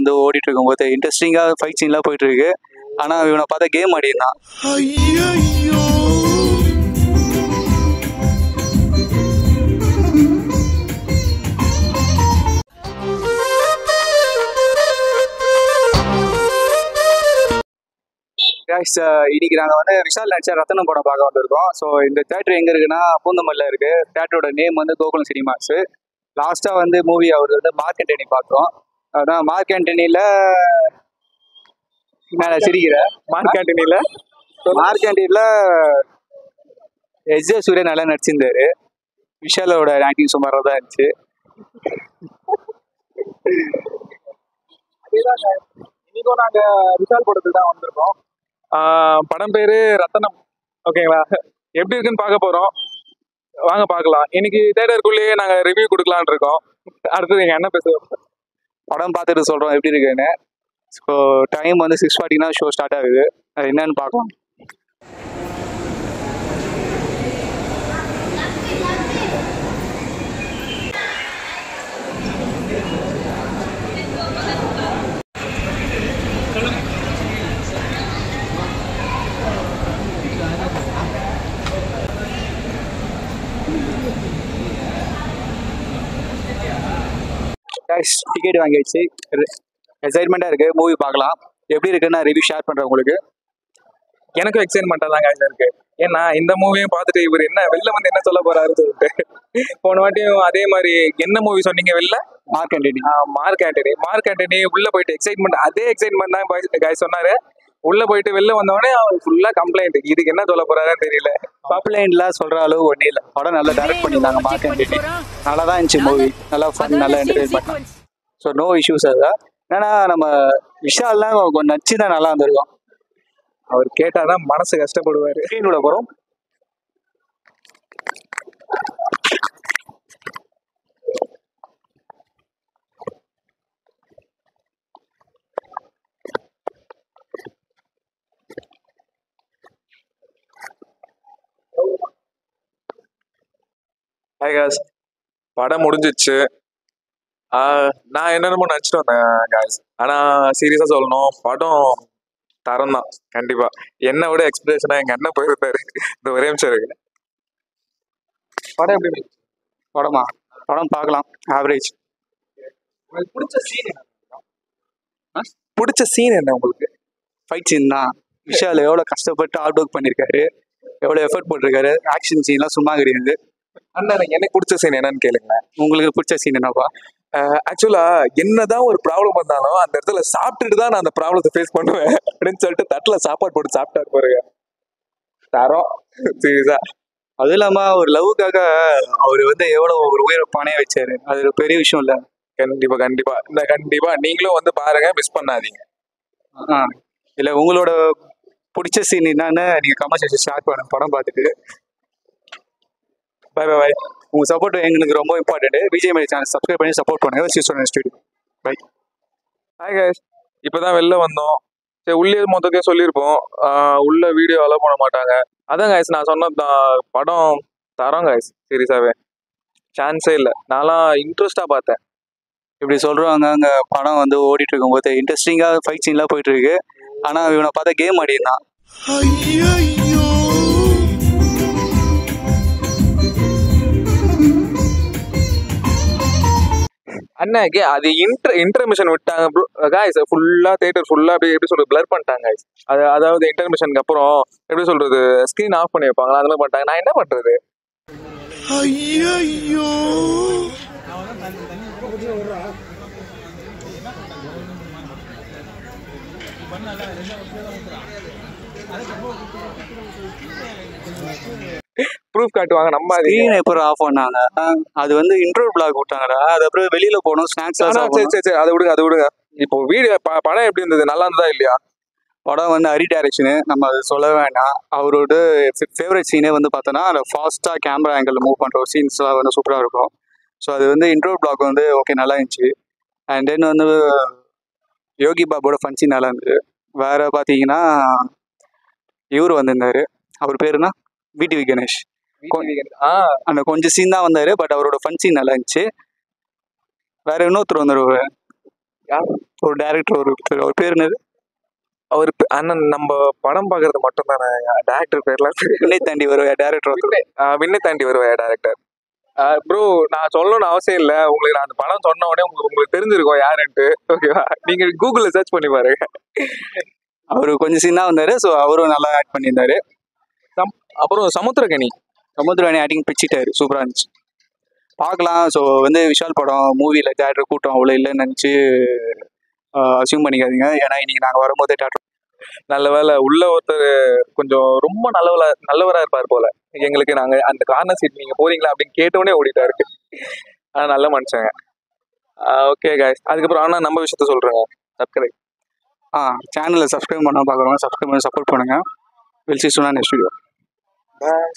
வந்து ஓடிட்டு இருக்கும்போது இன்ட்ரெஸ்டிங்காக ஃபைட் சீன்லாம் போயிட்டு இருக்கு. ஆனால் இவனை பார்த்தா கேம் ஆடினான். இன்னைக்கு நாங்கள் வந்து விஷால் நடிச்ச ரத்தனம் படம் பார்க்க வந்திருக்கோம். ஸோ இந்த தேட்டர் எங்கே இருக்குன்னா பூந்தமல்லியில் இருக்கு. தேட்டரோட நேம் வந்து கோகுலம் சினிமாஸ். லாஸ்ட்டாக வந்து மூவி அவர் வந்து மார்க் ஆண்டனி பார்த்தோம். அதான் மார்க் ஆண்டனியில் நான் சிரிக்கிறேன். Mark ஆண்டனியில் S J. சூர்யா நல்லா நடிச்சிருந்தாரு. விஷாலோட ஆக்டிங் சுமாராக தான் இருந்துச்சு. இன்னைக்கும் நாங்கள் விஷால் படத்துக்கு தான் வந்திருக்கோம். படம் பேரு ரத்தனம். ஓகேங்களா, எப்படி இருக்குன்னு பார்க்க போறோம். வாங்க பார்க்கலாம். இன்னைக்கு தேட்டருக்குள்ளேயே நாங்க ரிவ்யூ கொடுக்கலான் இருக்கோம். அடுத்தது எங்க அண்ணன் பேசுவோம். படம் பார்த்துட்டு சொல்றோம் எப்படி இருக்குன்னு. ஸோ டைம் வந்து 6:40 ஷோ ஸ்டார்ட் ஆகுது. அது என்னன்னு பார்க்கலாம். டிக்கெட் வாங்கிடுச்சு. எக்ஸைட்மெண்ட்டாக இருக்குது. மூவி பார்க்கலாம். எப்படி இருக்குன்னு நான் ரிவ்யூ ஷேர் பண்ணுறேன் உங்களுக்கு. எனக்கும் எக்ஸைட்மெண்ட்டாக தாங்க இருக்கு. ஏன்னா இந்த மூவியும் பார்த்துட்டு இவர் என்ன வெளில வந்து என்ன சொல்ல போறாருன்னு சொல்லிட்டு போன வாட்டியும் அதே மாதிரி என்ன மூவி சொன்னீங்க வெளில? Mark Antony. மார்க் ஆண்டனி உள்ள போயிட்டு எக்ஸைட்மெண்ட், அதே எக்ஸைட்மெண்ட் தான் காய் சொன்னாரு. உள்ள போயிட்டு வெளில வந்தோடனே அவர் ஃபுல்லா கம்ப்ளைண்ட். இதுக்கு என்ன சொல்ல போறாருன்னு தெரியல. கம்ப்ளைண்ட்லாம் சொல்ற அளவு ஒன்றும் இல்லை. படம் நல்லா டைரக்ட் பண்ணியிருந்தாங்க. மார்க் ஆண்டனி நல்லா தான் இருந்துச்சு. மூவி நல்லா ஃபன், நல்லா என்டர்டெயின்மெண்ட். So no issues. அதுதான் ஏன்னா நம்ம விஷால்லாம் கொஞ்சம் நச்சு தான் நல்லா இருந்திருக்கும். அவர் கேட்டாதான் மனசு கஷ்டப்படுவாரு. ஸ்க்ரீனோட போகிறோம். ஹாய் காய்ஸ், படம் முடிஞ்சிச்சு. நான் என்னென்னமோ நினச்சிட்டு வந்தேன் காய்ஸ். ஆனால் சீரியஸாக சொல்லணும், படம் தரம் தான் கண்டிப்பா. என்னை விட எக்ஸ்பிரஷனா எங்க அண்ணன் போயிருப்பாரு. இந்த ஒரே நிமிஷம் இருக்கு. படம் எப்படி? படம் பார்க்கலாம். ஆவரேஜ். பிடிச்ச சீன் என்ன உங்களுக்கு? ஃபைட் சீன் தான். விஷால் எவ்வளோ கஷ்டப்பட்டு ஹார்ட் ஒர்க் பண்ணியிருக்காரு, எவ்வளோ எஃபர்ட் போட்டிருக்காரு. ஆக்ஷன் சீன்லாம் சும்மா கிடையாது. அண்ணா எனக்கு பிடிச்ச சீன் என்னன்னு கேளுங்க. உங்களுக்கு பிடிச்ச சீன் என்னப்பா? ஆக்சுவலா என்னதான் ஒரு ப்ராப்ளம் வந்தாலும் அந்த இடத்துல சாப்பிட்டுட்டு தான் நான் அந்த ப்ராப்ளத்தை ஃபேஸ் பண்ணுவேன் அப்படின்னு சொல்லிட்டு தட்டுல சாப்பாடு போட்டு சாப்பிட்டாரு பாருங்க. தரோம் சீரியஸா. அதுவும் இல்லாம ஒரு லவ்வுக்காக அவர் வந்து எவ்வளவு ஒரு உயிரை பணைய வச்சாரு. அது ஒரு பெரிய விஷயம் இல்ல. கண்டிப்பா நீங்களும் வந்து பாருங்க, மிஸ் பண்ணாதீங்க. இல்ல உங்களோட பிடிச்ச சீன் என்னன்னு நீங்க கமெண்ட் செக்ஷன் ஷேர் பண்ணுங்க படம் பார்த்துட்டு. பை. உங்க சப்போர்ட் எங்களுக்கு ரொம்ப important. Vijay media channel subscribe பண்ணி சப்போர்ட் பண்ணுங்க. பை. ஹாய் கைஸ், இப்பதான் வெளில வந்தோம். சரி, உள்ளே மொத்தத்தையும் சொல்லியிருப்போம். உள்ள வீடியோ அலோவ் பண்ண மாட்டாங்க. அதான் கைஸ் நான் சொன்ன படம் தரோம் கைஸ். சீரியஸாவே சான்ஸே இல்லை. நான்லாம் இன்ட்ரெஸ்டா பார்த்தேன். இப்படி சொல்றாங்க. அங்க படம் வந்து ஓடிட்டு இருக்கும்போது இன்ட்ரெஸ்டிங்காக ஃபைட் சீன்லாம் போயிட்டு இருக்கு. ஆனா இவனை பார்த்தா கேம் ஆடினான். அண்ணாக்கே அது இன்டர்மிஷன் விட்டாங்க காய்ஸ். ஃபுல்லா தேட்டர் ஃபுல்லா அப்படியே எப்படி சொல்றது பிளர் பண்ணிட்டாங்க காய்ஸ். அதாவது இன்டர்மிஷனுக்கு அப்புறம் எப்படி சொல்றது ஸ்கிரீன் ஆஃப் பண்ணி வைப்பாங்களா, அந்த மாதிரி பண்ணிட்டாங்க. நான் என்ன பண்றது? ப்ரூஃப் காட்டுவாங்க, நம்ம ஸ்கிரீன் எப்போ ஆஃப் பண்ணாங்க. அது வந்து இன்ட்ரோ பிளாக் விட்டாங்கடா. அது அப்புறம் வெளியில போனோம் ஸ்நாக்ஸ். சரி அதை விடுங்க. இப்போ வீடியோ படம் எப்படி இருந்தது? நல்லா இருந்ததா இல்லையா? படம் வந்து ஹரி டைரக்ஷனு, நம்ம அது சொல்ல வேண்டாம். அவரோட ஃபேவரட் சீனே வந்து பார்த்தோன்னா அந்த ஃபாஸ்ட்டாக கேமரா ஆங்கிள் மூவ் பண்ணுற சீன்ஸ்லாம் வந்து சூப்பராக இருக்கும். ஸோ அது வந்து இன்ட்ரோ பிளாக் வந்து ஓகே நல்லா இருந்துச்சு. அண்ட் தென் வந்து யோகி பாபோட ஃபன் சீன் நல்லா இருந்தது. வேறு பார்த்தீங்கன்னா இவர் வந்திருந்தார். அவர் பேருனா விடிவி கணேஷ். அந்த கொஞ்சம் சீன் தான் வந்தார். பட் அவரோட ஃபன் சீன் நல்லா இருந்துச்சு. வேறு இன்னொருத்தர் வந்துடுவார். ஒரு டேரக்டர் ஒரு பேர் என்னது? அவர் அண்ணன் நம்ம படம் பார்க்கறது மட்டும் தானே டேரக்டர் பேர்லாம் விண்ணை தாண்டி வருவாயா டேரக்டர் ஒருத்தர்? விண்ணை தாண்டி வருவாயா டேரக்டர். ப்ரோ நான் சொல்லணும்னு அவசியம் இல்லை, உங்களுக்கு நான் அந்த படம் சொன்ன உடனே உங்களுக்கு தெரிஞ்சிருக்கோம் யாருன்ட்டு. ஓகேவா, நீங்க கூகுள்ல சர்ச் பண்ணி பாருங்க. அவரு கொஞ்சம் சீனா வந்தாரு, ஸோ அவரும் நல்லா ஆக்ட் பண்ணியிருந்தாரு. அப்புறம் சமுத்திரகனி ஆக்டிங் பிச்சிட்டாரு, சூப்பராக இருந்துச்சு. பார்க்கலாம். ஸோ வந்து விஷால் படம் மூவியில் தேட்டர் கூட்டம் அவ்வளோ இல்லைன்னு நினச்சி அசியூம் பண்ணிக்காதீங்க. ஏன்னா இன்னைக்கு நாங்கள் வரும்போதே தேட்டர் நல்ல வேலை உள்ள ஒருத்தர் கொஞ்சம் ரொம்ப நல்லவரா இருப்பார் போல. எங்களுக்கு நாங்க அந்த கார்னர் சீட் நீங்க போறீங்களா அப்படின்னு கேட்டோடனே ஓடிட்டாரு. ஆனா நல்ல மனுஷங்க. ஓகே கைஸ், அதுக்கப்புறம் ஆனா நம்ம விஷயத்த சொல்றேங்க. சப்ஸ்கிரைப் சேனலை சப்ஸ்கிரைப் பண்ண பார்க்குறவங்க சப்ஸ்கிரைப் பண்ணி சப்போர்ட் பண்ணுங்கள். Will see soon next video. Bye.